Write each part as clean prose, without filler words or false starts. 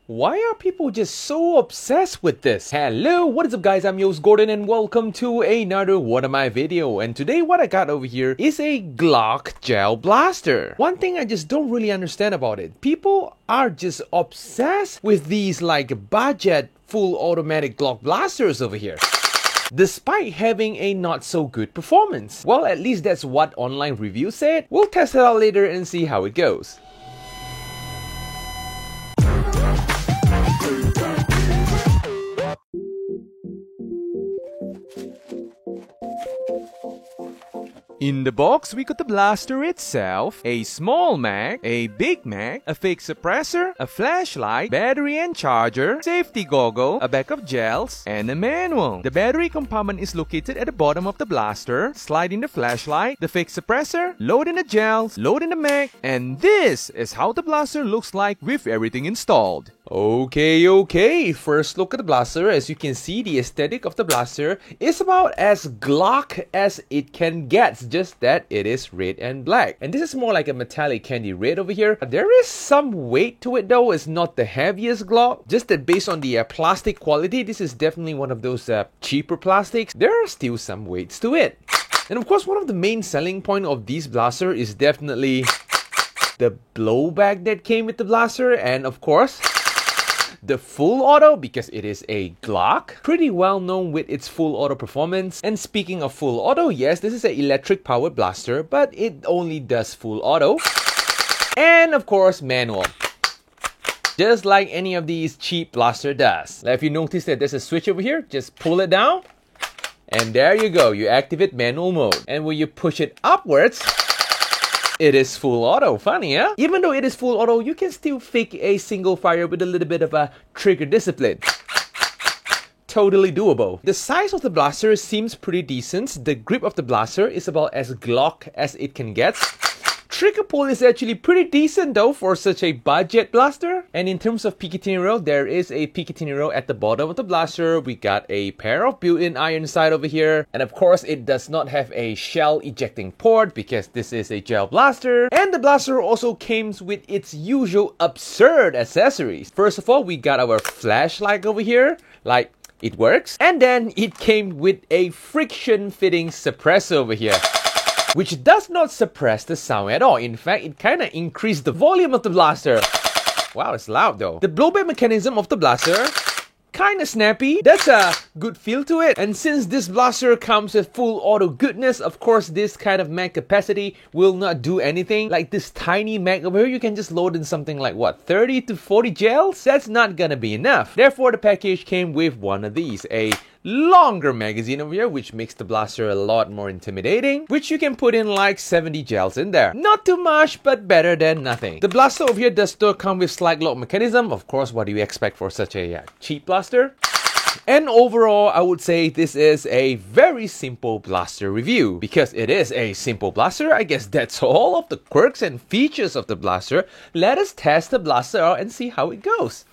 Why are people just so obsessed with this? Hello, what is up guys, I'm your host Gordon and welcome to another What Am I video. And today what I got over here is a Glock gel blaster. One thing I just don't really understand about it, people are just obsessed with these like budget full automatic Glock blasters over here, despite having a not so good performance. Well, at least that's what online reviews said. We'll test it out later and see how it goes. In the box, we got the blaster itself, a small mag, a big mag, a fake suppressor, a flashlight, battery and charger, safety goggle, a bag of gels, and a manual. The battery compartment is located at the bottom of the blaster. Slide in the flashlight, the fake suppressor, load in the gels, load in the mag, and this is how the blaster looks like with everything installed. Okay, first look at the blaster. As you can see, the aesthetic of the blaster is about as Glock as it can get, just that it is red and black. And this is more like a metallic candy red over here. There is some weight to it though. It's not the heaviest Glock, just that based on the plastic quality, this is definitely one of those cheaper plastics. There are still some weights to it. And of course, one of the main selling point of this blaster is definitely the blowback that came with the blaster, and of course the full auto, because it is a Glock, pretty well known with its full auto performance. And speaking of full auto, yes, this is an electric powered blaster, but it only does full auto. And of course, manual, just like any of these cheap blaster does. Now, if you notice that there's a switch over here, just pull it down, and there you go, you activate manual mode. And when you push it upwards, it is full auto. Funny, huh? Even though it is full auto, you can still fake a single fire with a little bit of a trigger discipline. Totally doable. The size of the blaster seems pretty decent. The grip of the blaster is about as Glock as it can get. Trigger pull is actually pretty decent though for such a budget blaster. And in terms of Picatinny rail, there is a Picatinny rail at the bottom of the blaster. We got a pair of built-in iron sight over here. And of course, it does not have a shell ejecting port because this is a gel blaster. And the blaster also comes with its usual absurd accessories. First of all, we got our flashlight over here. Like, it works. And then it came with a friction fitting suppressor over here, which does not suppress the sound at all. In fact, it kind of increased the volume of the blaster. Wow, it's loud though. The blowback mechanism of the blaster, kind of snappy. That's a good feel to it. And since this blaster comes with full auto goodness, of course, this kind of mag capacity will not do anything. Like this tiny mag over here, you can just load in something like what, 30 to 40 gels? That's not gonna be enough. Therefore, the package came with one of these, a longer magazine over here, which makes the blaster a lot more intimidating, which you can put in like 70 gels in there. Not too much, but better than nothing. The blaster over here does still come with slide lock mechanism. Of course, what do you expect for such a cheap blaster? And overall, I would say this is a very simple blaster review. Because it is a simple blaster, I guess that's all of the quirks and features of the blaster. Let us test the blaster out and see how it goes.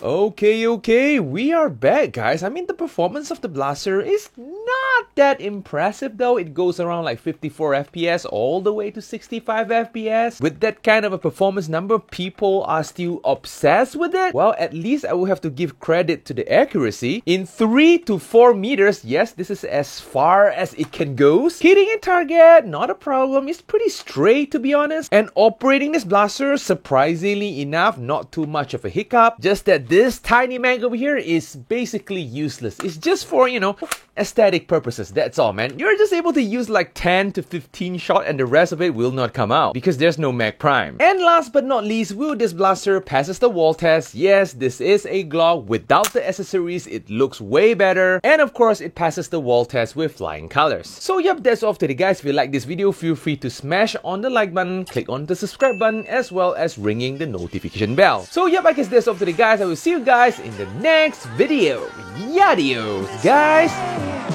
Okay, we are back, guys. I mean, the performance of the blaster is not that impressive though. It goes around like 54 FPS all the way to 65 FPS. With that kind of a performance number, people are still obsessed with it. Well, at least I will have to give credit to the accuracy. In 3 to 4 meters, yes, this is as far as it can go. Hitting a target, not a problem. It's pretty straight, to be honest. And operating this blaster, surprisingly enough, not too much of a hiccup. Just that this tiny mag over here is basically useless. It's just for, you know, aesthetic purposes. passes. That's all, man. You're just able to use like 10 to 15 shot and the rest of it will not come out because there's no mag prime. And last but not least, will this blaster passes the wall test? Yes, this is a Glock. Without the accessories, it looks way better. And of course, it passes the wall test with flying colors. So yep, that's all today guys. If you like this video, feel free to smash on the like button, click on the subscribe button, as well as ringing the notification bell. So yep, I guess that's all today guys. I will see you guys in the next video. Yadios, guys!